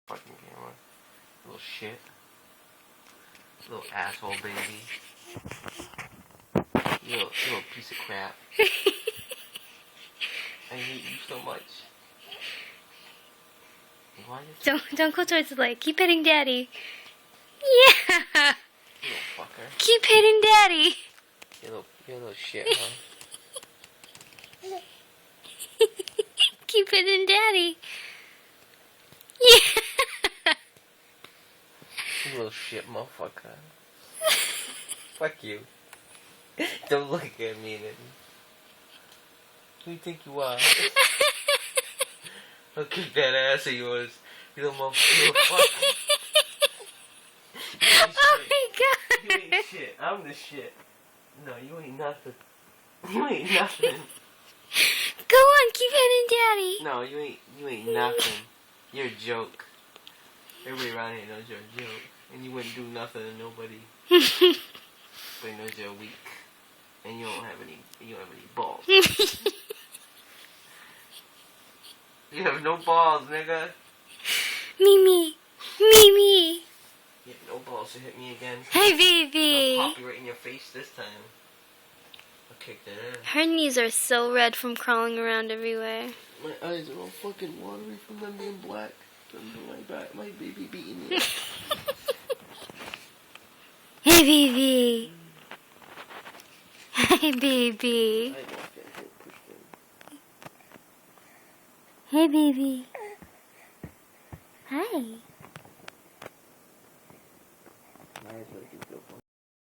fucking camera. Little shit. Little asshole baby. You little piece of crap. I hate you so much. Why Don't go towards the light. Keep hitting Daddy. Yeah. you little fucker. Keep hitting Daddy. You're a little shit, huh? Keep hitting Daddy. Yeah. You little shit motherfucker. Fuck you. Don't look at me then. Who do you think you are? I'll kick that ass of yours. You little motherfucker. Oh my God. You ain't shit. I'm the shit. No, you ain't nothing. You ain't nothing. Go on, keep hitting Daddy. No, you ain't nothing. You're a joke. Everybody around here knows you're a joke. And you wouldn't do nothing to nobody. Everybody knows you're weak. And you don't have any balls. You have no balls, nigga. Mimi. Mimi. You have no balls to hit me again. Hey, baby. I'll pop you right in your face this time. I'll kick that ass. Her knees are so red from crawling around everywhere. My eyes are all fucking watery from them being black. From my baby beating me. Hey, baby. Hey, baby. Hey, baby. Hi.